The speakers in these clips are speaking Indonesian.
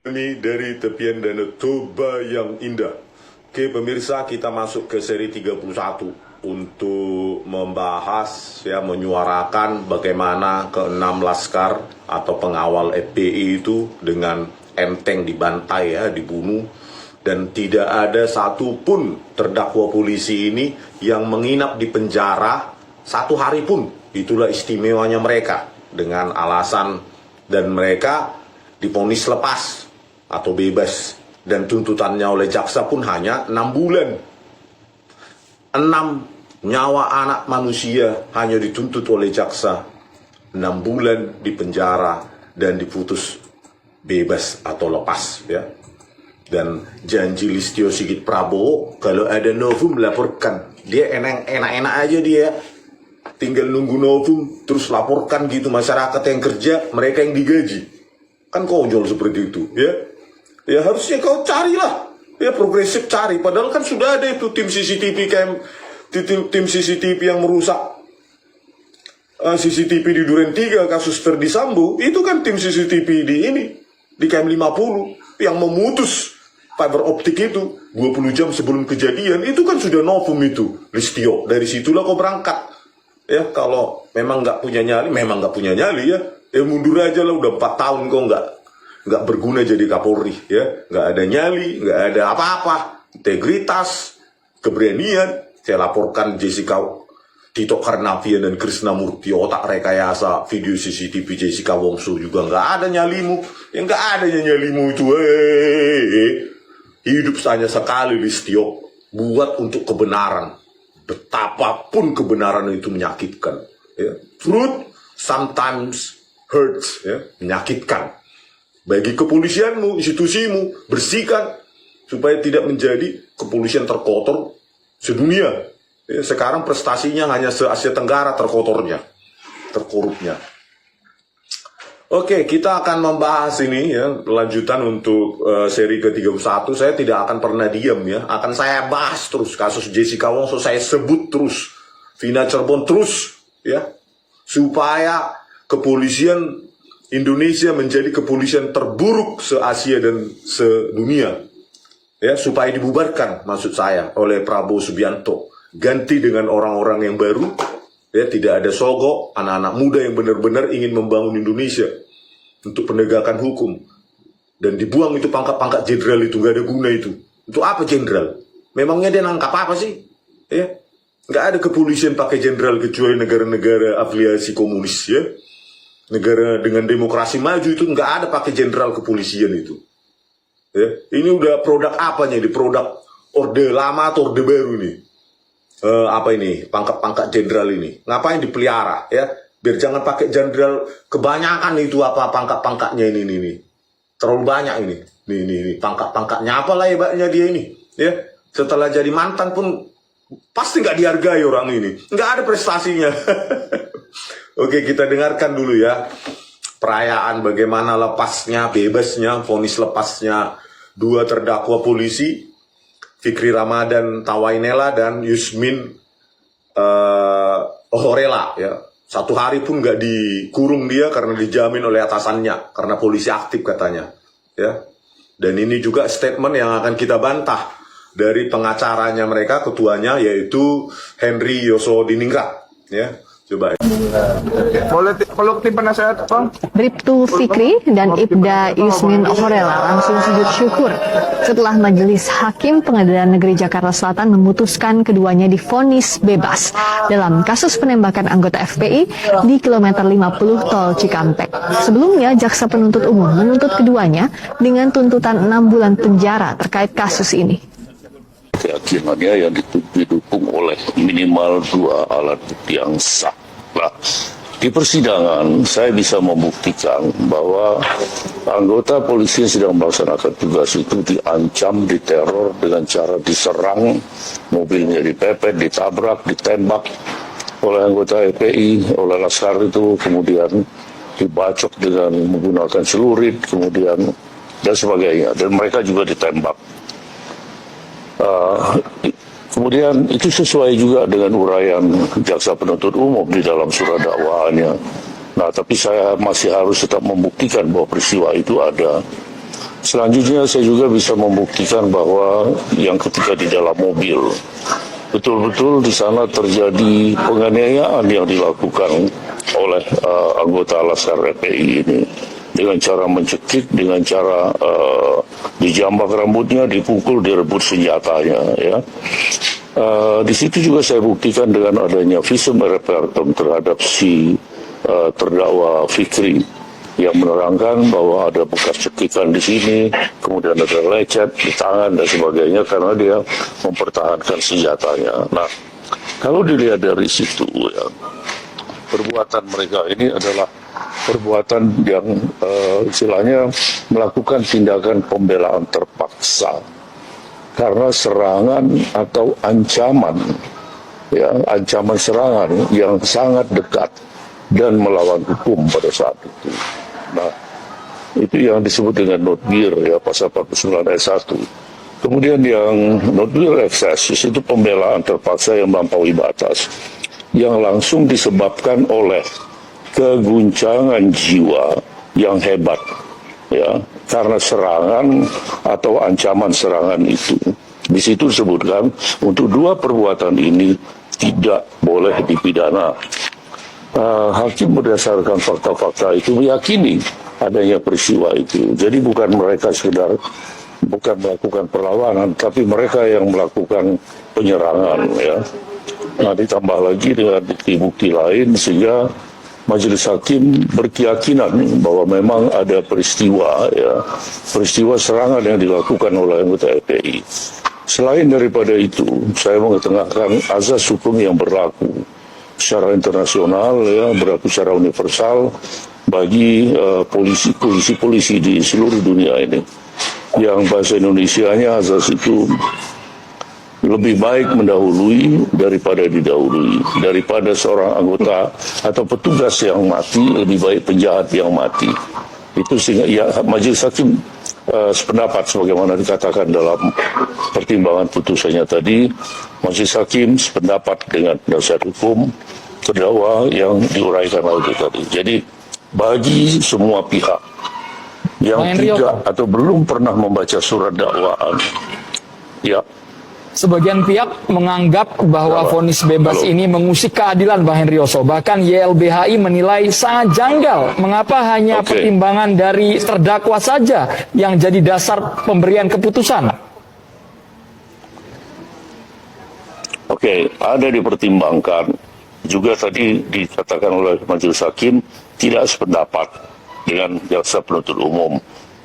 Ini dari tepian Danau Toba yang indah. Oke pemirsa, kita masuk ke seri 31 untuk membahas menyuarakan bagaimana ke-6 laskar atau pengawal FPI itu dengan enteng dibantai dibunuh, dan tidak ada satupun terdakwa polisi ini yang menginap di penjara 1 hari pun. Itulah istimewanya mereka, dengan alasan dan mereka divonis lepas atau bebas, dan tuntutannya oleh jaksa pun hanya 6 bulan. 6 nyawa anak manusia hanya dituntut oleh jaksa 6 bulan di penjara dan diputus bebas atau lepas Dan janji Listio Sigit Prabowo kalau ada novum melaporkan. Dia enak-enak aja, dia tinggal nunggu novum terus laporkan gitu. Masyarakat yang kerja, mereka yang digaji. Kan konyol seperti itu ya harusnya kau carilah progresif, cari, padahal kan sudah ada itu tim CCTV tim CCTV yang merusak CCTV di Duren 3 kasus Ferdi Sambo. Itu kan tim CCTV di KM 50 yang memutus fiber optik itu 20 jam sebelum kejadian. Itu kan sudah novum itu Listio. Dari situlah kau berangkat kalau memang nggak punya nyali mundur aja lah. Udah 4 tahun kau nggak berguna jadi Kapolri nggak ada nyali, nggak ada apa-apa, integritas, keberanian. Saya laporkan Jessica, Tito Karnavian dan Krisnamurti, otak rekayasa video CCTV Jessica Wongso juga nggak ada nyalimu, nggak ada nyalimu itu. Hidup hanya sekali Listio, buat untuk kebenaran, betapapun kebenaran itu menyakitkan. Truth sometimes hurts, menyakitkan. Bagi kepolisianmu, institusimu, bersihkan supaya tidak menjadi kepolisian terkotor sedunia. Sekarang prestasinya hanya se-Asia Tenggara terkorupnya. Oke, kita akan membahas ini lanjutan untuk seri ke-31. Saya tidak akan pernah diam akan saya bahas terus kasus Jessica Wongso, saya sebut terus, Vina Cirebon terus supaya kepolisian Indonesia menjadi kepolisian terburuk se-Asia dan sedunia. Supaya dibubarkan, maksud saya, oleh Prabowo Subianto. Ganti dengan orang-orang yang baru, tidak ada sogok, anak-anak muda yang benar-benar ingin membangun Indonesia untuk penegakan hukum. Dan dibuang itu pangkat-pangkat jenderal itu, nggak ada guna itu. Untuk apa jenderal? Memangnya dia nangkap apa sih? Nggak ada kepolisian pakai jenderal kecuali negara-negara afiliasi komunis Negara dengan demokrasi maju itu nggak ada pakai jenderal kepolisian itu. Ini udah produk apanya? Di produk orde lama atau orde baru nih? Pangkat-pangkat jenderal ini ngapain dipelihara biar jangan pakai jenderal kebanyakan itu pangkat-pangkatnya ini terlalu banyak ini pangkat-pangkatnya apalah hebatnya dia ini setelah jadi mantan pun pasti nggak dihargai orang ini, nggak ada prestasinya. Oke, kita dengarkan dulu perayaan bagaimana bebasnya, vonis lepasnya 2 terdakwa polisi, Fikri Ramadan Tawainela dan Yusmin Ohorela 1 hari pun nggak dikurung dia karena dijamin oleh atasannya, karena polisi aktif katanya Dan ini juga statement yang akan kita bantah dari pengacaranya mereka, ketuanya yaitu Henry Yosodiningrat Coba Kalau tim penasehat Bribtu Fikri dan Ibda Yusmin Ohorela langsung sujud syukur setelah Majelis Hakim Pengadilan Negeri Jakarta Selatan memutuskan keduanya divonis bebas dalam kasus penembakan anggota FPI di kilometer 50 Tol Cikampek. Sebelumnya, jaksa penuntut umum menuntut keduanya dengan tuntutan 6 bulan penjara terkait kasus ini. Keyakinannya yang didukung oleh minimal 2 alat bukti yang sah. Nah, di persidangan saya bisa membuktikan bahwa anggota polisi yang sedang melaksanakan tugas itu diancam, diteror dengan cara diserang, mobilnya dipepet, ditabrak, ditembak oleh anggota FPI, oleh laskar itu, kemudian dibacok dengan menggunakan celurit, kemudian dan sebagainya, dan mereka juga ditembak. Kemudian itu sesuai juga dengan uraian jaksa penuntut umum di dalam surat dakwaannya. Nah, tapi saya masih harus tetap membuktikan bahwa peristiwa itu ada. Selanjutnya saya juga bisa membuktikan bahwa yang ketika di dalam mobil betul-betul di sana terjadi penganiayaan yang dilakukan oleh anggota Laskar FPI ini dengan cara mencekik, dengan cara dijambak rambutnya, dipukul, direbut senjatanya. Ya, di situ juga saya buktikan dengan adanya visum repertum terhadap si terdakwa Fikri yang menerangkan bahwa ada bekas cekikan di sini, kemudian ada lecet di tangan dan sebagainya karena dia mempertahankan senjatanya. Nah, kalau dilihat dari situ, ya, perbuatan mereka ini adalah perbuatan yang istilahnya melakukan tindakan pembelaan terpaksa karena serangan atau ancaman, ya, ancaman serangan yang sangat dekat dan melawan hukum pada saat itu. Nah, itu yang disebut dengan notgir, ya, pasal 49 ayat 1. Kemudian yang notgir excessus itu pembelaan terpaksa yang melampaui batas, yang langsung disebabkan oleh keguncangan jiwa yang hebat, ya, karena serangan atau ancaman serangan itu. Di situ disebutkan untuk dua perbuatan ini tidak boleh dipidana. Hakim berdasarkan fakta-fakta itu meyakini adanya peristiwa itu. Jadi bukan mereka sekedar bukan melakukan perlawanan, tapi mereka yang melakukan penyerangan. Ya. Nah, ditambah lagi dengan bukti-bukti lain sehingga Majelis Hakim berkeyakinan bahwa memang ada peristiwa, ya, peristiwa serangan yang dilakukan oleh anggota FPI. Selain daripada itu, saya mengetengahkan azas hukum yang berlaku secara internasional, ya, berlaku secara universal bagi polisi di seluruh dunia ini. Yang bahasa Indonesianya azas itu lebih baik mendahului daripada didahului. Daripada seorang anggota atau petugas yang mati, lebih baik penjahat yang mati. Itu sehingga ya, Majelis Hakim sependapat sebagaimana dikatakan dalam pertimbangan putusannya tadi. Majelis Hakim sependapat dengan penasihat hukum terdakwa yang diuraikan oleh tadi. Jadi bagi semua pihak yang tidak atau belum pernah membaca surat dakwaan, ya, sebagian pihak menganggap bahwa vonis bebas ini mengusik keadilan, Bang Hendrioso. Bahkan YLBHI menilai sangat janggal. Mengapa hanya pertimbangan dari terdakwa saja yang jadi dasar pemberian keputusan? Oke, ada dipertimbangkan. Juga tadi dikatakan oleh Majelis Hakim tidak sependapat dengan jaksa penuntut umum.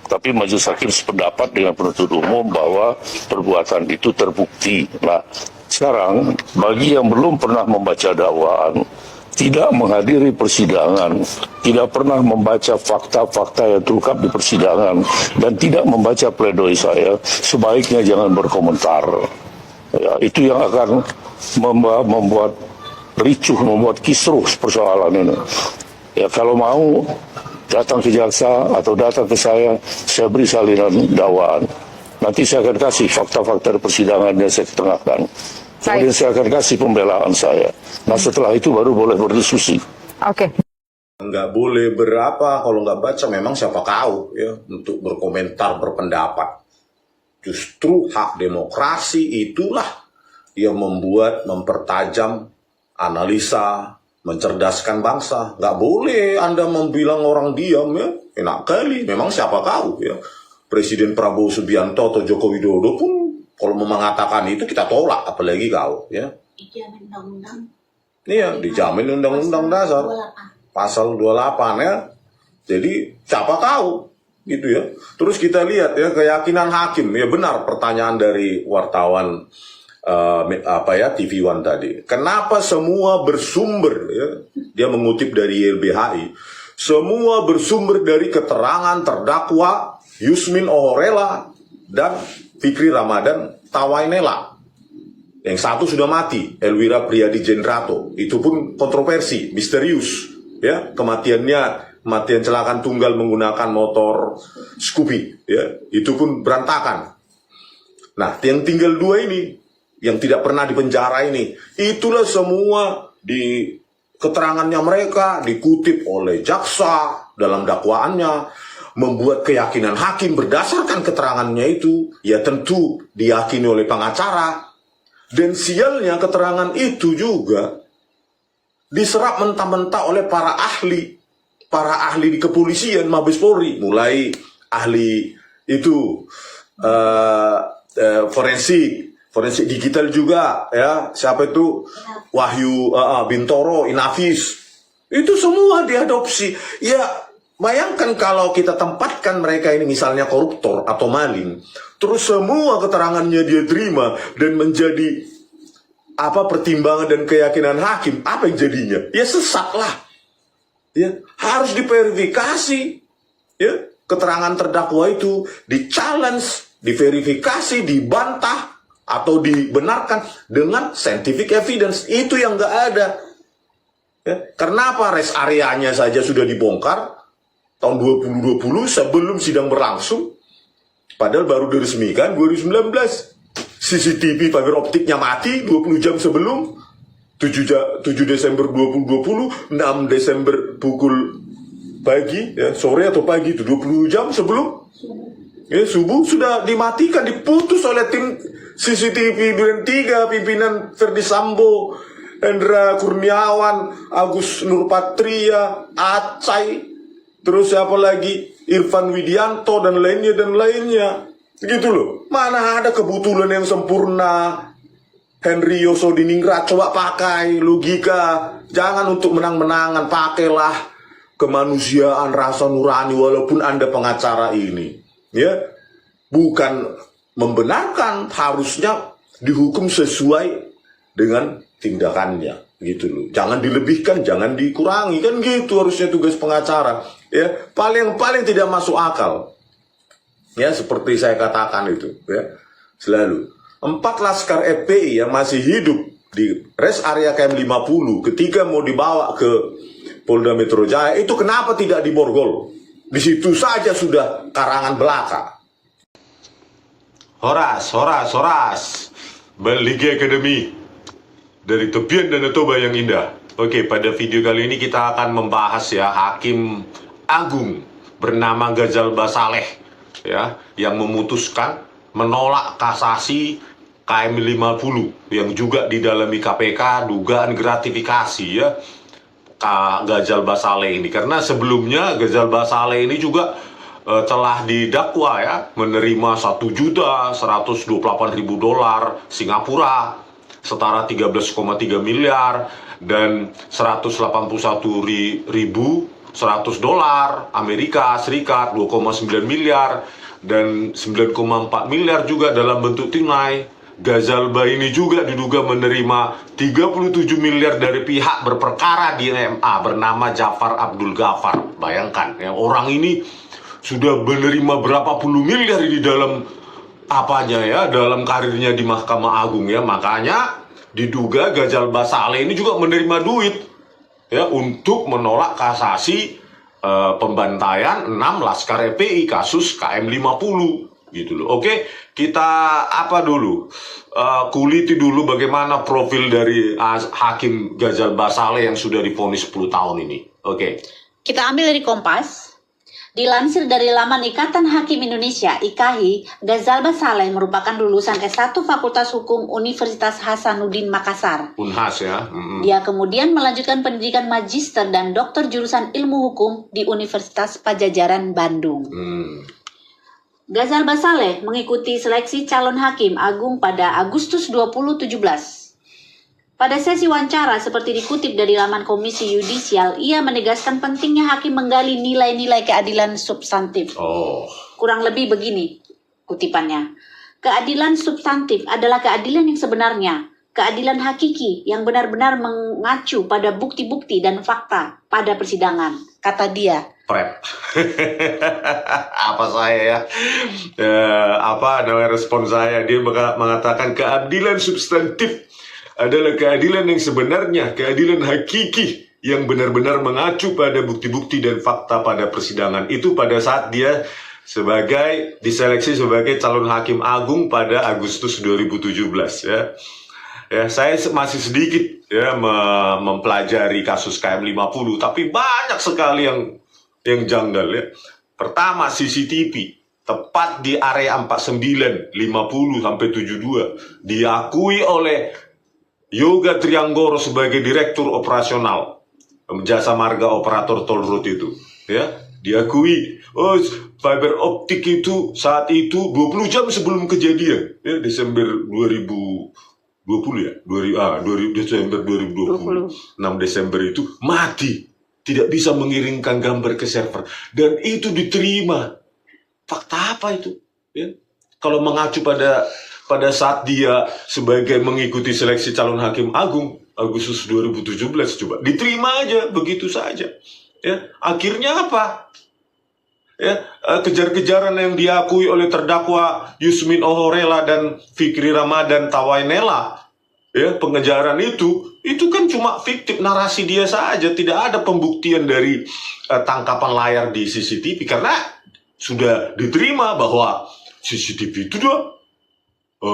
Tapi Majelis Hakim sependapat dengan penuntut umum bahwa perbuatan itu terbukti. Nah, sekarang bagi yang belum pernah membaca dakwaan, tidak menghadiri persidangan, tidak pernah membaca fakta-fakta yang terungkap di persidangan, dan tidak membaca pledoi saya, sebaiknya jangan berkomentar. Ya, itu yang akan membuat ricuh, membuat kisruh persoalan ini. Ya, kalau mau datang ke jaksa atau datang ke saya beri salinan dakwaan. Nanti saya akan kasih fakta-fakta dari persidangan yang saya ketengahkan. Kemudian saya akan kasih pembelaan saya. Nah, setelah itu baru boleh berdiskusi. Oke. Nggak boleh berapa kalau nggak baca, memang siapa kau, ya, untuk berkomentar, berpendapat. Justru hak demokrasi itulah yang mempertajam analisa, mencerdaskan bangsa. Nggak boleh Anda membilang orang diam, ya. Enak kali, memang siapa kau, ya. Presiden Prabowo Subianto atau Joko Widodo pun kalau mengatakan itu kita tolak, apalagi kau, ya. Dijamin undang-undang. Iya, dijamin undang-undang dasar. Pasal 28, ya. Jadi siapa kau, gitu ya. Terus kita lihat, ya, keyakinan hakim. Ya benar pertanyaan dari wartawan TV One tadi. Kenapa semua bersumber, ya, dia mengutip dari YLBHI, semua bersumber dari keterangan terdakwa Yusmin Ohorela dan Fikri Ramadan Tawainela. Yang satu sudah mati, Elwira Priadi Jendrato. Itu pun kontroversi, misterius, ya, kematian kecelakaan tunggal menggunakan motor Scoopy, ya, itu pun berantakan. Nah, yang tinggal dua ini yang tidak pernah dipenjara ini, itulah semua di keterangannya mereka dikutip oleh jaksa dalam dakwaannya. membuat keyakinan hakim berdasarkan keterangannya itu, ya tentu diyakini oleh pengacara. Dan sialnya keterangan itu juga diserap mentah-mentah oleh para ahli di kepolisian, Mabes Polri, mulai ahli itu forensik digital juga, ya siapa itu Wahyu Bintoro, Inafis, itu semua diadopsi. Ya bayangkan kalau kita tempatkan mereka ini misalnya koruptor atau maling, terus semua keterangannya dia terima dan menjadi pertimbangan dan keyakinan hakim, apa yang jadinya? Ya sesat lah. Ya, harus diverifikasi. Ya, keterangan terdakwa itu di-challenge, diverifikasi, dibantah atau dibenarkan dengan scientific evidence. Itu yang nggak ada. Ya, kenapa rest areanya saja sudah dibongkar tahun 2020 sebelum sidang berlangsung, padahal baru diresmikan 2019. CCTV fiber optiknya mati 20 jam sebelum, 7 Desember 2020, 6 Desember pukul pagi, ya, sore atau pagi itu 20 jam sebelum, ya, subuh sudah dimatikan, diputus oleh tim CCTV Duren 3 pimpinan Ferdi Sambo, Hendra Kurniawan, Agus Nurpatria, Acai, terus siapa lagi, Irfan Widianto dan lainnya. Gitu loh. Mana ada kebetulan yang sempurna. Henry Yosodiningrat, coba pakai logika. Jangan untuk menang-menangan, pakailah kemanusiaan, rasa nurani walaupun Anda pengacara ini. Ya. Bukan membenarkan, harusnya dihukum sesuai dengan tindakannya. Gitu loh. Jangan dilebihkan, jangan dikurangi, kan gitu harusnya tugas pengacara. Ya, paling tidak masuk akal. Ya, seperti saya katakan itu, ya. Selalu 4 laskar FPI yang masih hidup di rest area KM 50 ketika mau dibawa ke Polda Metro Jaya itu kenapa tidak diborgol? Di situ saja sudah karangan belaka. Horas. Liga Academy dari tepian Danau Toba yang indah. Oke, pada video kali ini kita akan membahas ya Hakim Agung bernama Ghazal Basaleh, ya, yang memutuskan menolak kasasi KM 50 yang juga didalami KPK dugaan gratifikasi, ya, Ghazal Basaleh ini. Karena sebelumnya Ghazal Basaleh ini juga telah didakwa ya menerima $1.128.000 Singapura setara 13,3 miliar dan $181.100 Amerika Serikat 2,9 miliar dan 9,4 miliar juga dalam bentuk tunai. Ghazal Ba ini juga diduga menerima 37 miliar dari pihak berperkara di MMA bernama Jafar Abdul Ghaffar. Bayangkan ya, orang ini sudah menerima berapa puluh miliar di dalam dalam karirnya di Mahkamah Agung, ya. Makanya diduga Ghazal Basaleh ini juga menerima duit ya untuk menolak kasasi pembantaian 6 laskar FPI kasus KM 50 gitu loh. Oke, kita kuliti dulu bagaimana profil dari Hakim Ghazal Basaleh yang sudah divonis 10 tahun ini. Oke. Kita ambil dari Kompas. Dilansir dari laman Ikatan Hakim Indonesia, IKAHI, Ghazal Basaleh merupakan lulusan S1 Fakultas Hukum Universitas Hasanuddin Makassar. Unhas ya. Dia kemudian melanjutkan pendidikan magister dan doktor jurusan ilmu hukum di Universitas Padjadjaran Bandung. Ghazal Basaleh mengikuti seleksi calon hakim agung pada Agustus 2017. Pada sesi wawancara seperti dikutip dari laman Komisi Yudisial, ia menegaskan pentingnya hakim menggali nilai-nilai keadilan substantif. Kurang lebih begini kutipannya. Keadilan substantif adalah keadilan yang sebenarnya, keadilan hakiki yang benar-benar mengacu pada bukti-bukti dan fakta pada persidangan, kata dia. Respon saya, dia mengatakan keadilan substantif adalah keadilan yang sebenarnya, keadilan hakiki yang benar-benar mengacu pada bukti-bukti dan fakta pada persidangan. Itu pada saat dia diseleksi sebagai calon hakim agung pada Agustus 2017 ya. Ya, saya masih sedikit ya mempelajari kasus KM 50, tapi banyak sekali yang janggal ya. Pertama, CCTV. Tepat di area 49, 50 sampai 72 diakui oleh Yoga Trianggoro sebagai direktur operasional Jasa Marga Operator Tol Road itu, ya, diakui. Oh, fiber optik itu saat itu 20 jam sebelum kejadian, ya, Desember 2020 ya, Desember 2020, 6 Desember itu mati, tidak bisa mengirimkan gambar ke server, dan itu diterima. Fakta apa itu? Ya. Kalau mengacu pada saat dia sebagai mengikuti seleksi calon hakim agung Agustus 2017, coba diterima aja begitu saja. Ya, akhirnya apa? Ya, kejar-kejaran yang diakui oleh terdakwa Yusmin Ohorela dan Fikri Ramadan Tawainela, ya, pengejaran itu kan cuma fiktif, narasi dia saja, tidak ada pembuktian dari tangkapan layar di CCTV karena sudah diterima bahwa CCTV itu udah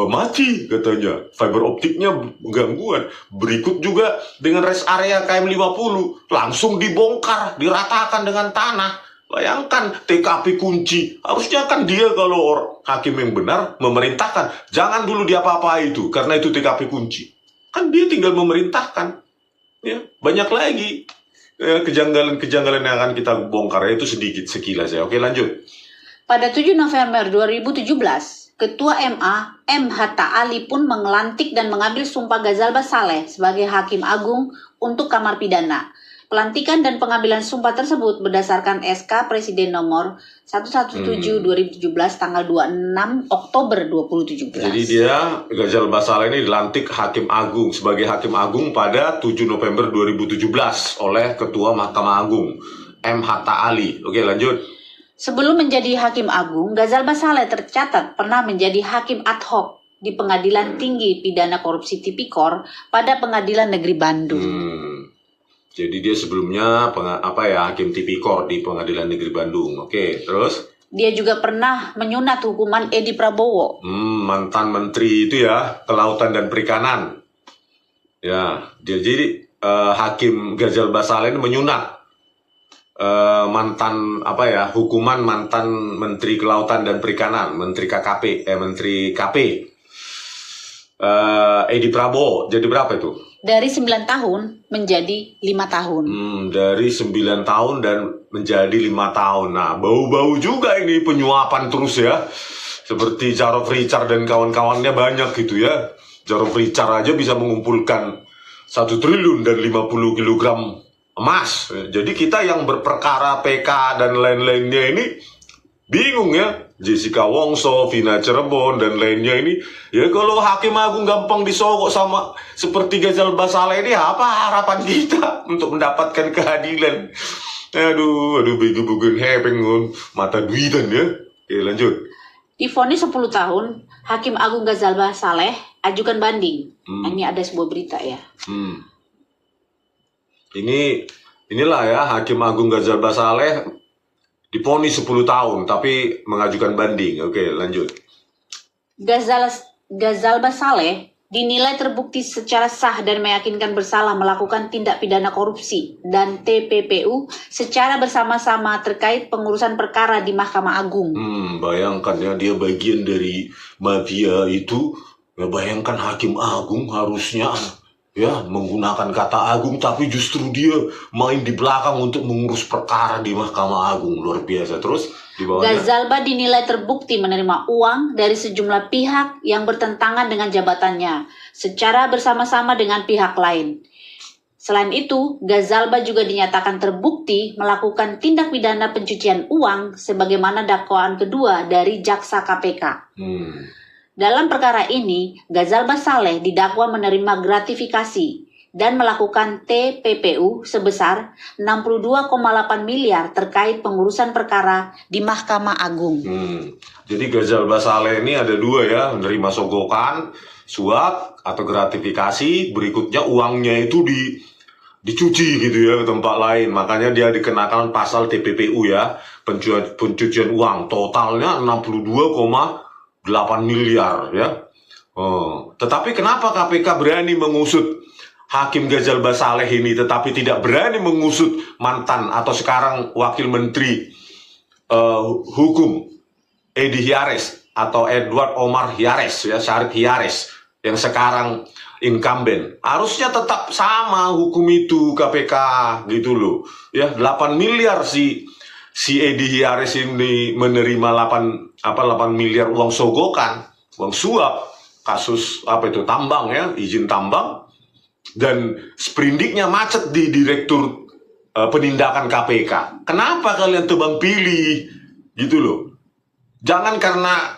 mati katanya, fiber optiknya gangguan. Berikut juga dengan rest area KM 50 langsung dibongkar, diratakan dengan tanah. Bayangkan TKP kunci, harusnya kan dia kalau hakim yang benar memerintahkan jangan dulu diapa-apa itu karena itu TKP kunci. Kan dia tinggal memerintahkan. Ya, banyak lagi kejanggalan-kejanggalan yang akan kita bongkar, itu sedikit sekilas ya. Oke, lanjut. Pada 7 November 2017, Ketua MA M. Hatta Ali pun mengelantik dan mengambil sumpah Ghazal Basaleh sebagai Hakim Agung untuk Kamar Pidana. Pelantikan dan pengambilan sumpah tersebut berdasarkan SK Presiden nomor 117/2017 tanggal 26 Oktober 2017. Jadi dia, Ghazal Basaleh ini dilantik Hakim Agung sebagai Hakim Agung pada 7 November 2017 oleh Ketua Mahkamah Agung M. Hatta Ali. Oke, lanjut. Sebelum menjadi Hakim Agung, Ghazal Basaleh tercatat pernah menjadi Hakim ad hoc di Pengadilan Tinggi Pidana Korupsi Tipikor pada Pengadilan Negeri Bandung. Jadi dia sebelumnya Hakim Tipikor di Pengadilan Negeri Bandung. Oke, terus? Dia juga pernah menyunat hukuman Edi Prabowo. Mantan menteri itu ya, Kelautan dan Perikanan. Ya, dia jadi Hakim Ghazal Basaleh ini menyunat hukuman mantan Menteri Kelautan dan Perikanan, Menteri KP Edi Prabowo. Jadi berapa itu? Dari 9 tahun menjadi 5 tahun. Dari 9 tahun dan menjadi 5 tahun. Nah, bau-bau juga ini penyuapan terus ya. Seperti Jarod Richard dan kawan-kawannya banyak gitu ya. Jarod Richard aja bisa mengumpulkan 1 triliun dan 50 kilogram emas. Jadi kita yang berperkara PK dan lain-lainnya ini bingung ya. Jessica Wongso, Vina Cirebon dan lainnya ini, ya kalau Hakim Agung gampang disogok sama seperti Ghazal Basaleh ini, apa harapan kita untuk mendapatkan keadilan? Aduh, bego-begoan hepeng mata duitan ya. Oke, lanjut. Divonis 10 tahun, Hakim Agung Ghazal Basaleh ajukan banding. Ini ada sebuah berita ya. Inilah ya, Hakim Agung Ghazal Basaleh divonis 10 tahun tapi mengajukan banding. Oke, lanjut. Ghazal Basaleh dinilai terbukti secara sah dan meyakinkan bersalah melakukan tindak pidana korupsi dan TPPU secara bersama-sama terkait pengurusan perkara di Mahkamah Agung. Bayangkan ya, dia bagian dari mafia itu. Ya, bayangkan Hakim Agung harusnya ya menggunakan kata agung, tapi justru dia main di belakang untuk mengurus perkara di Mahkamah Agung. Luar biasa. Terus di bawahnya, Ghazal dinilai terbukti menerima uang dari sejumlah pihak yang bertentangan dengan jabatannya secara bersama-sama dengan pihak lain. Selain itu, Ghazal juga dinyatakan terbukti melakukan tindak pidana pencucian uang sebagaimana dakwaan kedua dari jaksa KPK. Dalam perkara ini, Ghazal Basaleh didakwa menerima gratifikasi dan melakukan TPPU sebesar 62,8 miliar terkait pengurusan perkara di Mahkamah Agung. Jadi Ghazal Basaleh ini ada dua ya, menerima sogokan, suap atau gratifikasi, berikutnya uangnya itu dicuci gitu ya ke tempat lain. Makanya dia dikenakan pasal TPPU ya, pencucian uang, totalnya 62,8 miliar ya. Tetapi kenapa KPK berani mengusut Hakim Ghazal Basaleh ini tetapi tidak berani mengusut mantan atau sekarang wakil menteri hukum Edi Hiares atau Edward Omar Hiares, ya, Syarif Hiares yang sekarang incumbent, harusnya tetap sama hukum itu KPK gitu loh. Ya, 8 miliar si Edi Hiares ini menerima 8 miliar uang sogokan, uang suap, kasus tambang, ya, izin tambang, dan sprindiknya macet di direktur penindakan KPK. Kenapa kalian tebang pilih gitu loh? Jangan karena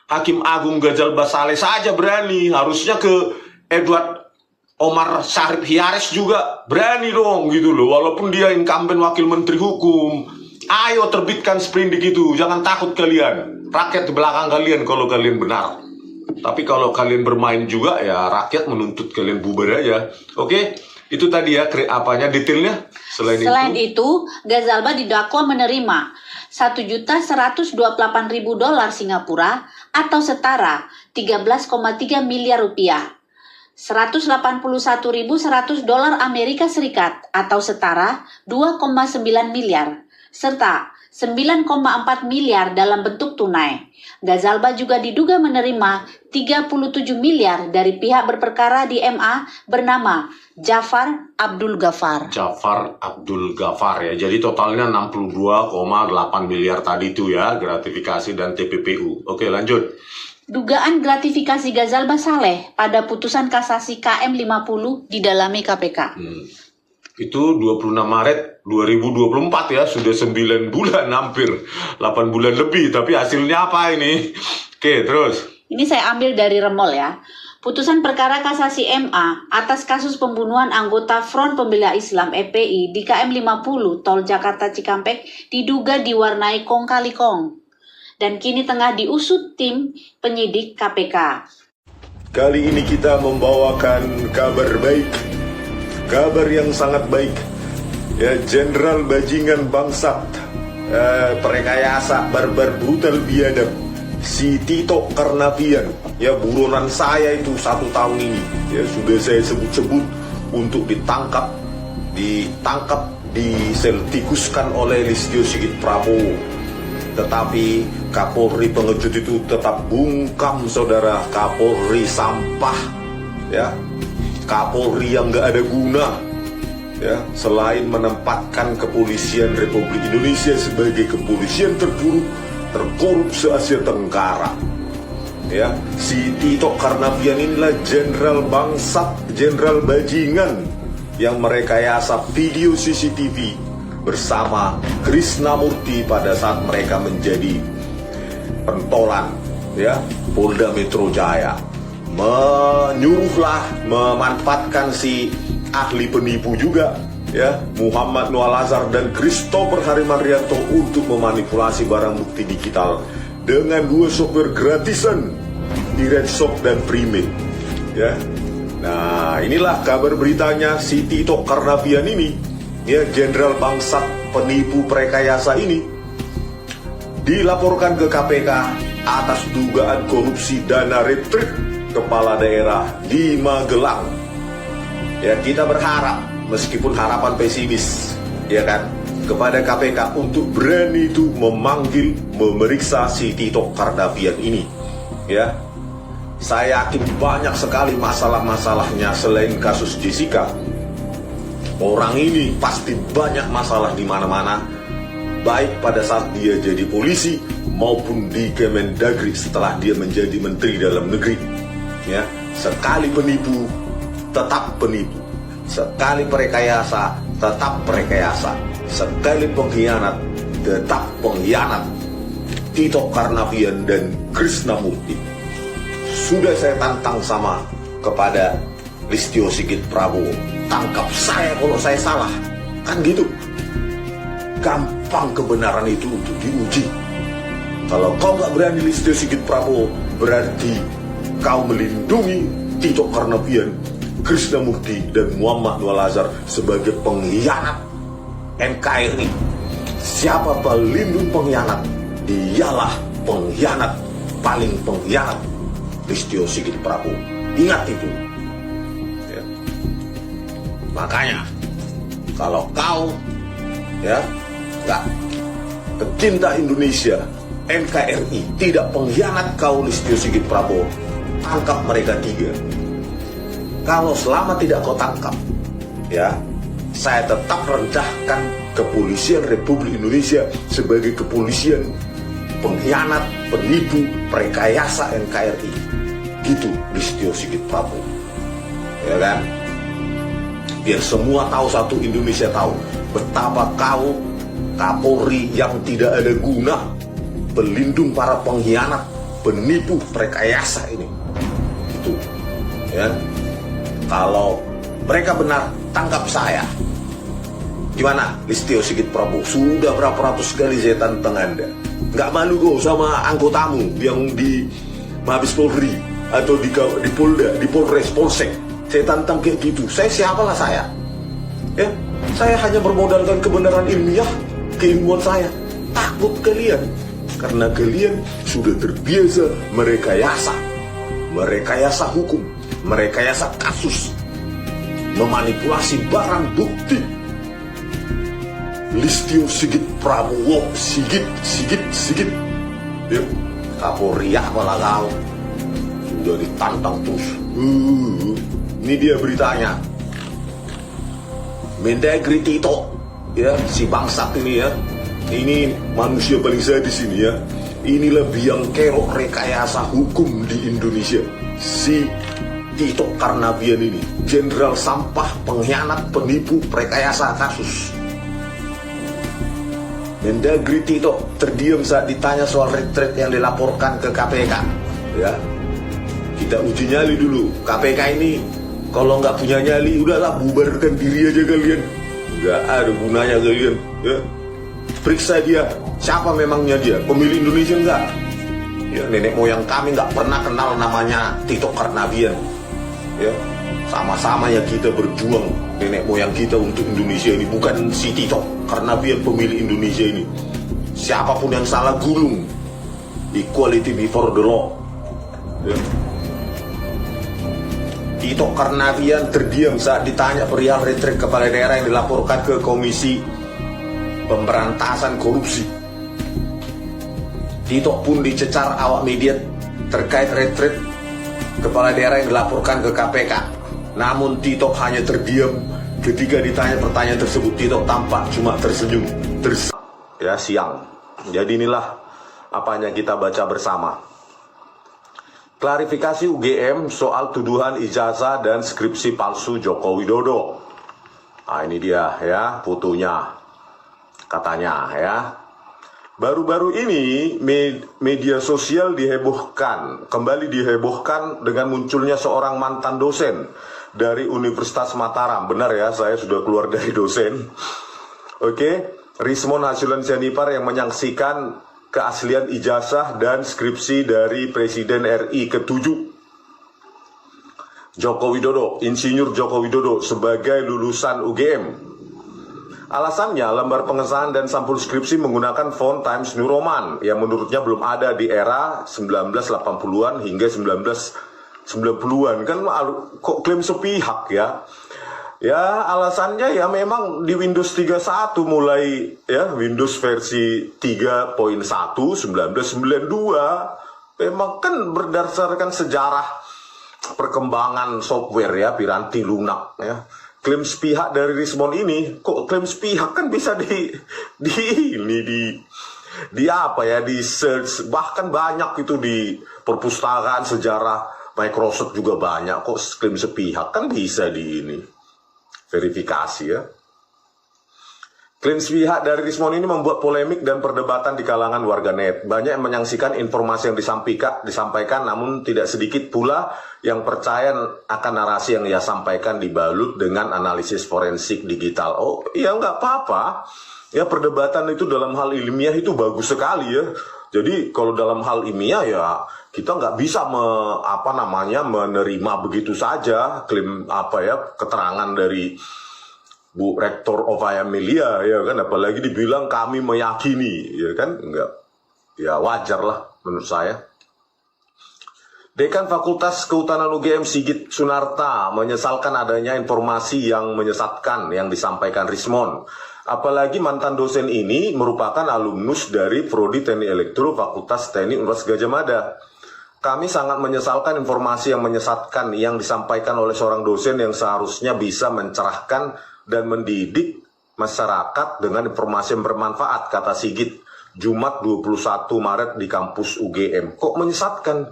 Hakim Agung Ghazal Basaleh saja berani, harusnya ke Edward Omar Syarif Hiares juga berani dong gitu loh, walaupun dia incumbent wakil menteri hukum. Ayo terbitkan sprindik itu, jangan takut kalian, rakyat di belakang kalian kalau kalian benar. Tapi kalau kalian bermain juga, ya rakyat menuntut kalian bubar aja. Oke, itu tadi ya detailnya. Selain itu, Ghazalba didakwa menerima $1.128.000 Singapura atau setara 13,3 miliar rupiah, $181.100 Amerika Serikat atau setara 2,9 miliar, serta 9,4 miliar dalam bentuk tunai. Ghazalba juga diduga menerima 37 miliar dari pihak berperkara di MA bernama Jafar Abdul Ghaffar. Jafar Abdul Ghaffar, ya. Jadi totalnya 62,8 miliar tadi itu ya, gratifikasi dan TPPU. Oke, lanjut. Dugaan gratifikasi Ghazal Basaleh pada putusan kasasi KM 50 didalami KPK. Itu 26 Maret 2024 ya, sudah 9 bulan, hampir 8 bulan lebih, tapi hasilnya apa ini? Oke, terus. Ini saya ambil dari Remol ya. Putusan perkara kasasi MA atas kasus pembunuhan anggota Front Pembela Islam FPI di KM 50 Tol Jakarta Cikampek diduga diwarnai kong kali kong dan kini tengah diusut tim penyidik KPK. Kali ini kita membawakan kabar baik, kabar yang sangat baik. Ya, Jenderal Bajingan Bangsat, perekayasa, barbar, brutal, biadab, si Tito Karnavian, ya, buronan saya itu 1 tahun ini, ya, sudah saya sebut-sebut untuk ditangkap, diseltikuskan oleh Listio Sigit Prabowo. Tetapi Kapolri pengecut itu tetap bungkam, saudara. Kapolri sampah, ya, Kapolri yang gak ada guna, ya, selain menempatkan kepolisian Republik Indonesia sebagai kepolisian terburuk, terkorup se-Asia Tenggara. Ya, si Tito Karnavian inilah jenderal bangsat, jenderal bajingan yang merekayasa video CCTV bersama Krisnamurti pada saat mereka menjadi pentolan, ya, Polda Metro Jaya. Memanfaatkan si ahli penipu juga, ya, Muhammad Nualazar dan Christopher Harimarianto untuk memanipulasi barang bukti digital dengan 2 software gratisan di Redshop dan Primate, ya. Nah, inilah kabar beritanya si Tito Karnavian ini, ya, jenderal bangsat penipu perekayasa ini dilaporkan ke KPK atas dugaan korupsi dana retreat kepala daerah di Magelang. Ya, kita berharap, meskipun harapan pesimis, ya kan, kepada KPK untuk berani itu memanggil, memeriksa si Tito Karnavian ini, ya. Saya yakin banyak sekali masalah-masalahnya selain kasus Jessica. Orang ini pasti banyak masalah di mana-mana, baik pada saat dia jadi polisi maupun di Kemendagri setelah dia menjadi Menteri Dalam Negeri. Ya, sekali penipu, tetap penipu. Sekali perekayasa, tetap perekayasa. Sekali pengkhianat, tetap pengkhianat. Tito Karnavian dan Krisnamurti. Sudah saya tantang sama kepada Listio Sigit Prabowo. Tangkap saya kalau saya salah. Kan gitu. Gampang kebenaran itu untuk diuji. Kalau kau gak berani Listio Sigit Prabowo, berarti kau melindungi Tito Karnavian, Krisnamurti, dan Muhammad Nualazar sebagai pengkhianat NKRI. Siapa pelindung pengkhianat? Dialah pengkhianat, paling pengkhianat, Listio Sigit Prabowo. Ingat itu, ya. Makanya kalau kau, ya, pecinta Indonesia, NKRI, tidak pengkhianat kau Listio Sigit Prabowo, tangkap mereka 3. Kalau selama tidak kau tangkap, ya, saya tetap rendahkan kepolisian Republik Indonesia sebagai kepolisian pengkhianat, penipu, perekayasa NKRI. Gitu Listio Sigit Prabowo, ya kan? Biar semua tahu, satu Indonesia tahu betapa kau Kapolri yang tidak ada guna, pelindung para pengkhianat, penipu, perekayasa ini. Itu, ya. Kalau mereka benar, tangkap saya. Gimana Listio Sigit Prabowo? Sudah berapa ratus kali saya tantang Anda. Nggak malu kok sama anggotamu yang di Mabes Polri atau di Polda, di Polres, Polsek. Saya tantang kayak gitu. Saya siapalah saya? Ya, saya hanya bermodalkan kebenaran ilmiah, keilmuan saya. Takut kalian karena kalian sudah terbiasa merekayasa hukum, merekayasa kasus, memanipulasi barang bukti. Listio Sigit Prabowo, Sigit. Ya, Kapolri malah kau sudah ditantang terus. Ini dia beritanya. Mendagri Tito, ya, si bangsat ini ya. Ini manusia paling sadis ini ya. Inilah biang kerok rekayasa hukum di Indonesia. Si Tito Karnavian ini, jenderal sampah, pengkhianat, penipu, perekayasa kasus. Mendagri Tito terdiam saat ditanya soal retret yang dilaporkan ke KPK. Ya, kita uji nyali dulu. KPK ini kalau nggak punya nyali, udahlah bubarkan diri aja kalian. Nggak ada gunanya kalian. Ya, periksa dia, siapa memangnya dia? Pemilih Indonesia enggak? Ya, nenek moyang kami nggak pernah kenal namanya Tito Karnavian. Ya, sama-sama ya kita berjuang, nenek moyang kita untuk Indonesia ini, bukan si Tito Karnavian pemilih Indonesia ini. Siapapun yang salah gulung, equality before the law. Ya. Tito Karnavian terdiam saat ditanya perihal retret kepala daerah yang dilaporkan ke Komisi Pemberantasan Korupsi. Tito pun dicecar awak media terkait retret kepala daerah yang dilaporkan ke KPK. Namun Tito hanya terdiam ketika ditanya pertanyaan tersebut. Tito tampak cuma tersenyum. Ya, siang. Jadi inilah apa yang kita baca bersama. Klarifikasi UGM soal tuduhan ijazah dan skripsi palsu Joko Widodo. Nah, ini dia ya fotonya, katanya ya. Baru-baru ini media sosial kembali dihebohkan dengan munculnya seorang mantan dosen dari Universitas Mataram. Benar ya, saya sudah keluar dari dosen. Oke, Rismon Hasilan Sianipar yang menyaksikan keaslian ijazah dan skripsi dari Presiden RI ke-7 Joko Widodo, Insinyur Joko Widodo sebagai lulusan UGM. Alasannya, lembar pengesahan dan sampul skripsi menggunakan font Times New Roman yang menurutnya belum ada di era 1980-an hingga 1990-an. Kan kok klaim sepihak ya? Ya, alasannya ya memang di Windows 31 mulai ya, Windows versi 3.1 1992 memang kan berdasarkan sejarah perkembangan software ya, Piranti lunak ya. Klaim sepihak dari Rismon ini, kok klaim sepihak kan bisa di apa ya, di search, bahkan banyak itu di perpustakaan sejarah Microsoft juga banyak kok klaim sepihak kan bisa di ini verifikasi ya. Klaim sepihak dari Rismon ini membuat polemik dan perdebatan di kalangan warganet. Banyak yang menyaksikan informasi yang disampaikan, namun tidak sedikit pula yang percaya akan narasi yang ia sampaikan dibalut dengan analisis forensik digital. Oh iya, nggak apa-apa. Ya, perdebatan itu dalam hal ilmiah itu bagus sekali ya. Jadi kalau dalam hal ilmiah ya kita nggak bisa menerima begitu saja klaim keterangan dari Bu Rektor Ovaya Melia ya kan, apalagi dibilang kami meyakini ya kan, enggak, ya wajar lah menurut saya. Dekan Fakultas Kehutanan UGM Sigit Sunarta menyesalkan adanya informasi yang menyesatkan yang disampaikan Rismon. Apalagi mantan dosen ini merupakan alumnus dari Prodi Teknik Elektro Fakultas Teknik Universitas Gadjah Mada. Kami sangat menyesalkan informasi yang menyesatkan yang disampaikan oleh seorang dosen yang seharusnya bisa mencerahkan dan mendidik masyarakat dengan informasi yang bermanfaat, kata Sigit, Jumat 21 Maret di kampus UGM. Kok menyesatkan?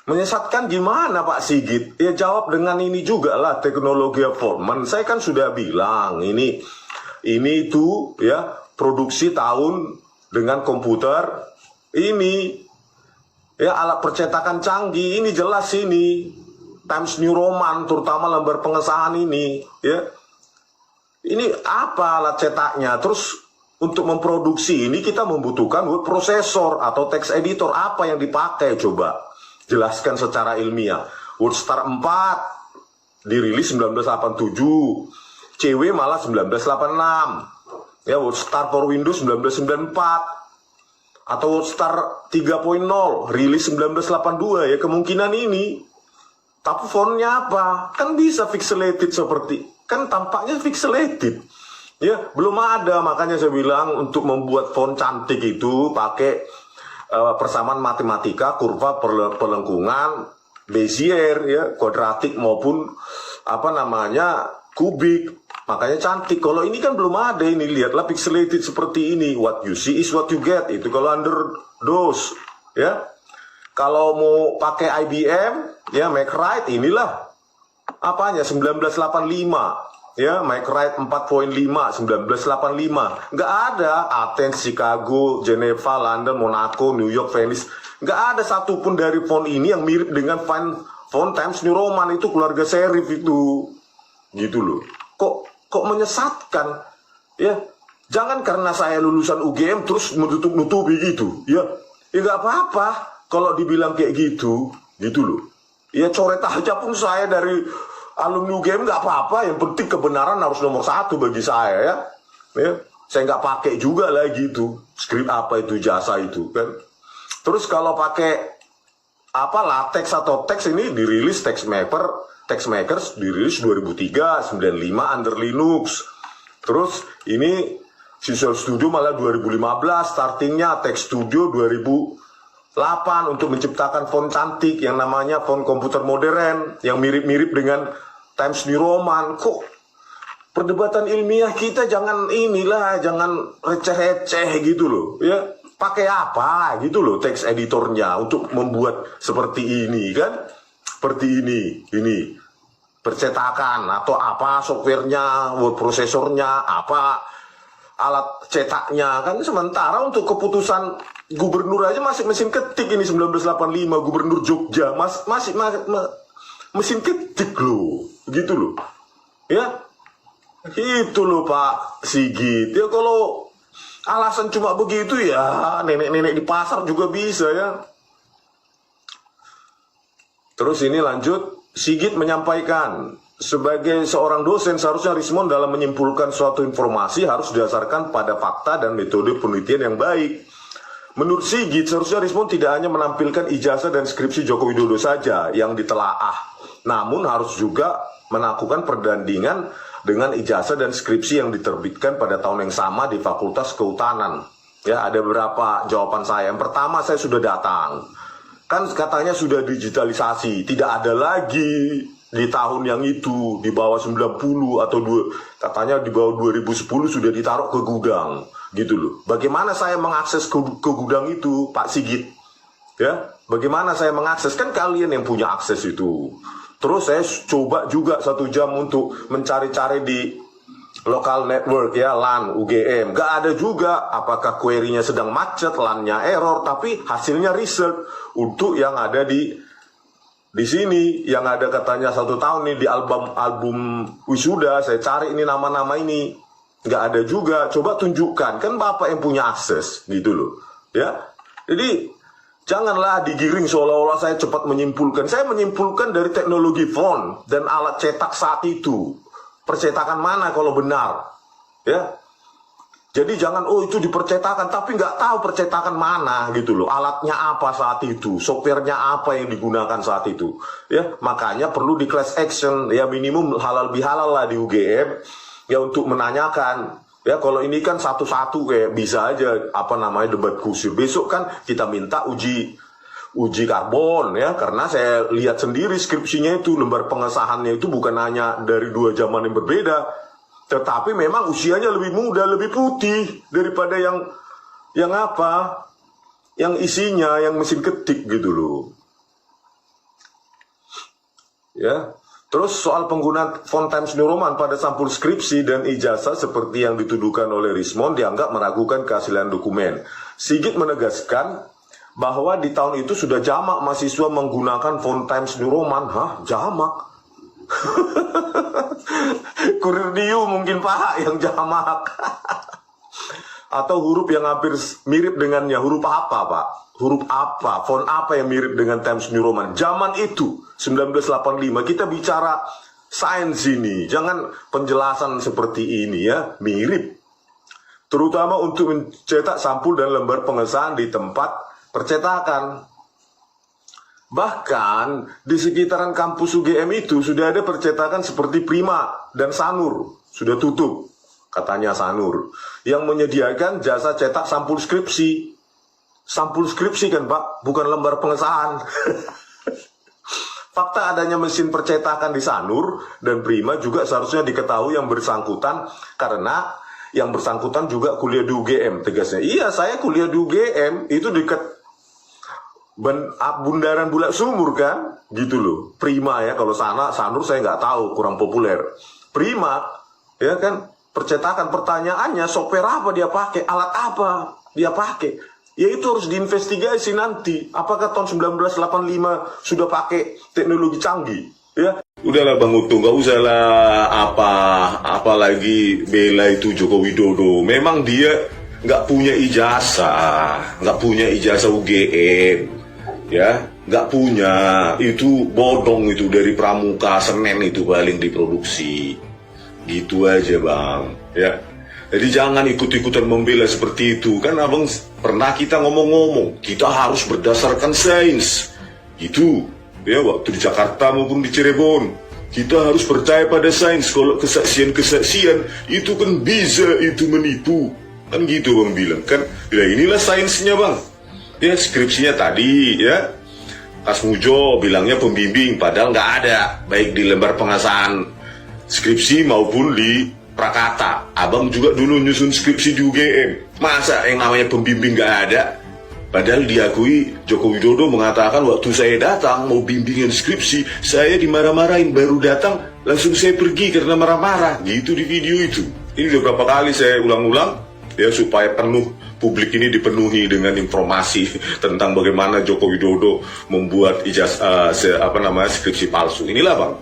Menyesatkan gimana Pak Sigit? Ya jawab dengan ini juga lah, teknologi Forman. Saya kan sudah bilang, ini itu ya produksi tahun dengan komputer ini. Ya alat percetakan canggih, ini jelas ini. Times New Roman, terutama lembar pengesahan ini. Ya. Ini apa alat cetaknya? Terus untuk memproduksi ini kita membutuhkan word processor atau text editor. Apa yang dipakai? Coba jelaskan secara ilmiah. WordStar 4 dirilis 1987. CW malah 1986. Ya, WordStar for Windows 1994. Atau WordStar 3.0 rilis 1982 ya, kemungkinan ini. Tapi fontnya apa? Kan bisa pixelated seperti, kan tampaknya pixelated. Ya, belum ada, makanya saya bilang untuk membuat font cantik itu pakai persamaan matematika, kurva pelengkungan, Bezier ya, kuadratik maupun kubik. Makanya cantik. Kalau ini kan belum ada, ini lihatlah pixelated seperti ini. What you see is what you get. Itu kalau under DOS, ya. Kalau mau pakai IBM, ya MacWrite inilah apanya 1985, ya MacWrite 4.5 1985. Nggak ada Athens, Chicago, Geneva, London, Monaco, New York, Venice. Nggak ada satupun dari font ini yang mirip dengan font Times New Roman. Itu keluarga serif itu, gitu loh. Kok menyesatkan, ya? Jangan karena saya lulusan UGM terus menutup-nutupi gitu, ya nggak apa-apa kalau dibilang kayak gitu loh. Ya coret aja pun saya dari alumni UGM nggak apa-apa, yang penting kebenaran harus nomor satu bagi saya ya. Saya nggak pakai juga lagi itu skrip apa itu jasa itu kan. Terus kalau pakai latex atau teks ini dirilis TextMakers dirilis 2003, 95 under Linux. Terus ini Visual Studio malah 2015, startingnya Text Studio 2008 untuk menciptakan font cantik yang namanya font komputer modern yang mirip-mirip dengan Times New Roman. Kok perdebatan ilmiah kita jangan receh-receh gitu loh, ya. Pakai apa gitu loh text editornya untuk membuat seperti ini kan? Seperti ini percetakan atau apa softwarenya, word prosesornya, apa alat cetaknya kan. Sementara untuk keputusan gubernur aja masih mesin ketik ini 1985 gubernur Jogja masih mesin ketik loh, gitu loh ya. Itu loh Pak Sigit ya, kalau alasan cuma begitu ya nenek-nenek di pasar juga bisa ya. Terus ini lanjut, Sigit menyampaikan, sebagai seorang dosen seharusnya Rismond dalam menyimpulkan suatu informasi harus didasarkan pada fakta dan metode penelitian yang baik. Menurut Sigit, seharusnya Rismond tidak hanya menampilkan ijazah dan skripsi Joko Widodo saja yang ditelaah, namun harus juga melakukan perbandingan dengan ijazah dan skripsi yang diterbitkan pada tahun yang sama di Fakultas Kehutanan. Ya, ada beberapa jawaban saya. Yang pertama, saya sudah datang. Kan katanya sudah digitalisasi, tidak ada lagi di tahun yang itu, di bawah 90 atau katanya di bawah 2010 sudah ditaruh ke gudang, gitu loh. Bagaimana saya mengakses ke gudang itu, Pak Sigit? Ya, bagaimana saya mengakses? Kan kalian yang punya akses itu. Terus saya coba juga 1 jam untuk mencari-cari di local network ya, LAN UGM, gak ada juga. Apakah query-nya sedang macet, LAN-nya error, tapi hasilnya research untuk yang ada di sini, yang ada katanya 1 tahun nih di album wisuda. Saya cari ini nama-nama ini, nggak ada juga. Coba tunjukkan, kan Bapak yang punya akses gitu loh ya. Jadi janganlah digiring seolah-olah saya cepat menyimpulkan. Saya menyimpulkan dari teknologi font dan alat cetak saat itu. Percetakan mana kalau benar ya. Jadi jangan itu dipercetakan tapi nggak tahu percetakan mana gitu loh, alatnya apa saat itu, softwarenya apa yang digunakan saat itu ya. Makanya perlu di class action ya, minimum halal bihalal lah di UGM ya, untuk menanyakan Ya kalau ini kan satu-satu kayak bisa aja debat kusir. Besok kan kita minta uji karbon ya, karena saya lihat sendiri skripsinya itu, lembar pengesahannya itu bukan hanya dari 2 zaman yang berbeda, tetapi memang usianya lebih muda, lebih putih daripada yang isinya yang mesin ketik gitu loh. Ya. Terus soal penggunaan font Times New Roman pada sampul skripsi dan ijazah seperti yang dituduhkan oleh Rismond dianggap meragukan keaslian dokumen. Sigit menegaskan bahwa di tahun itu sudah jamak mahasiswa menggunakan font Times New Roman. Hah? Jamak? Kurir Diu mungkin Pak yang jamak. Atau huruf yang hampir mirip dengannya. Huruf apa Pak? Huruf apa? Font apa yang mirip dengan Times New Roman? Zaman itu 1985, kita bicara sains ini, jangan penjelasan seperti ini ya, mirip. Terutama untuk mencetak sampul dan lembar pengesahan di tempat percetakan. Bahkan di sekitaran kampus UGM itu sudah ada percetakan seperti Prima dan Sanur, sudah tutup, katanya Sanur, yang menyediakan jasa cetak sampul skripsi. Sampul skripsi kan Pak, bukan lembar pengesahan. Fakta adanya mesin percetakan di Sanur dan Prima juga seharusnya diketahui yang bersangkutan, karena yang bersangkutan juga kuliah di UGM, tegasnya. Iya, saya kuliah di UGM, itu dekat Bundaran Bulak Sumur kan, gitu loh. Prima ya, kalau Sanur saya nggak tahu, kurang populer. Prima, ya kan, percetakan, pertanyaannya software apa dia pakai, alat apa dia pakai. Ya itu harus diinvestigasi nanti. Apakah tahun 1985 sudah pakai teknologi canggih? Ya. Udahlah Bang Uto, nggak usah lah apalagi bela itu Joko Widodo. Memang dia nggak punya ijazah UGM, ya, nggak punya. Itu bodong itu dari Pramuka Senen itu paling diproduksi. Gitu aja Bang, ya. Jadi jangan ikut-ikutan membela seperti itu. Kan abang pernah kita ngomong-ngomong, kita harus berdasarkan sains. Gitu, ya, waktu di Jakarta maupun di Cirebon. Kita harus percaya pada sains. Kalau kesaksian-kesaksian itu kan bisa itu menipu. Kan gitu bang bilang kan. Ya inilah sainsnya bang. Ya skripsinya tadi ya. Kas Mujo bilangnya pembimbing, padahal nggak ada. Baik di lembar pengesahan skripsi maupun di Prakata. Abang juga dulu nyusun skripsi di UGM. Masa yang namanya pembimbing gak ada? Padahal diakui Joko Widodo mengatakan waktu saya datang mau bimbingan skripsi, saya dimarah-marahin, baru datang langsung saya pergi karena marah-marah. Gitu di video itu. Ini udah berapa kali saya ulang-ulang ya, supaya publik ini dipenuhi dengan informasi tentang bagaimana Joko Widodo membuat skripsi palsu. Inilah bang.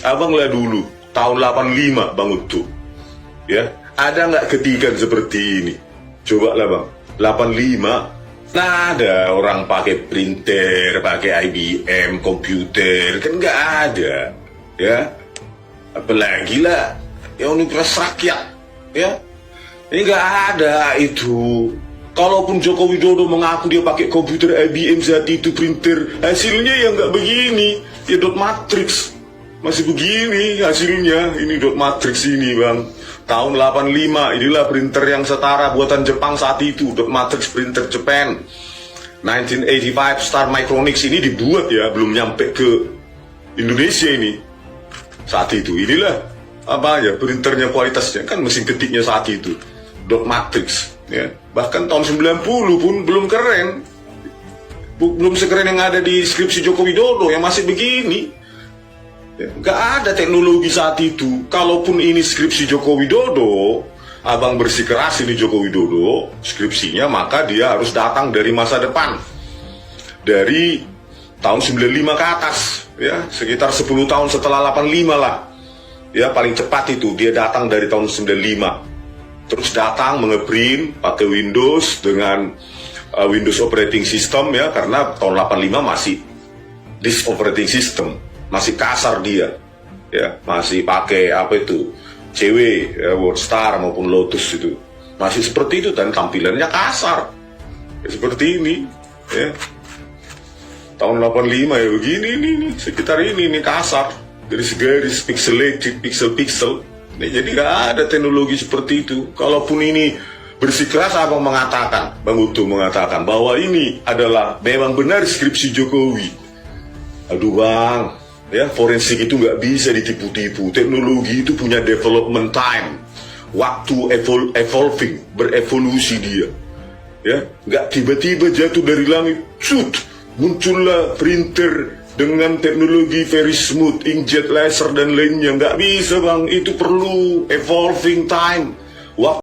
Abang lah dulu tahun 85 Bang Utu. Ya, ada nggak ketikan seperti ini? Coba lah bang, 85, nah ada orang pakai printer, pakai IBM, komputer, kan nggak ada, ya. Apalagi lah, ya Universitas Rakyat, ya. Ini nggak ada itu. Kalaupun Joko Widodo mengaku dia pakai komputer IBM saat itu, printer, hasilnya ya nggak begini, ya dot matrix. Masih begini hasilnya, ini dot matrix ini bang. Tahun 85, inilah printer yang setara buatan Jepang saat itu, dot matrix printer Japan. 1985 Star Micronics ini dibuat ya, belum nyampe ke Indonesia ini. Saat itu, inilah apa ya printernya, kualitasnya kan mesin ketiknya saat itu, dot matrix ya. Bahkan tahun 90 pun belum keren. Belum sekeren yang ada di skripsi Joko Widodo yang masih begini. Gak ada teknologi saat itu. Kalaupun ini skripsi Joko Widodo, abang bersikeras ini Joko Widodo skripsinya, maka dia harus datang dari masa depan, dari tahun 95 ke atas ya, sekitar 10 tahun setelah 85 lah ya, paling cepat itu dia datang dari tahun 95. Terus datang mengeprint pakai Windows dengan Windows Operating System ya, karena tahun 85 masih disk operating system, masih kasar dia, ya masih pakai apa itu CW, ya, WordStar maupun Lotus itu masih seperti itu dan tampilannya kasar, ya, seperti ini, ya tahun 85 ya begini nih sekitar ini kasar, garis-garis, pixelated, pixel-pixel, Jadi nggak ada teknologi seperti itu. Kalaupun ini bersikeras, Abang mengatakan, Bang Uto mengatakan bahwa ini adalah memang benar skripsi Jokowi. Aduh Bang, ya forensik itu nggak bisa ditipu-tipu. Teknologi itu punya development time, waktu evolving, berevolusi dia. Ya, nggak tiba-tiba jatuh dari langit, shoot, muncullah printer dengan teknologi very smooth, inkjet laser dan lainnya. Nggak bisa Bang, itu perlu evolving time. Waktu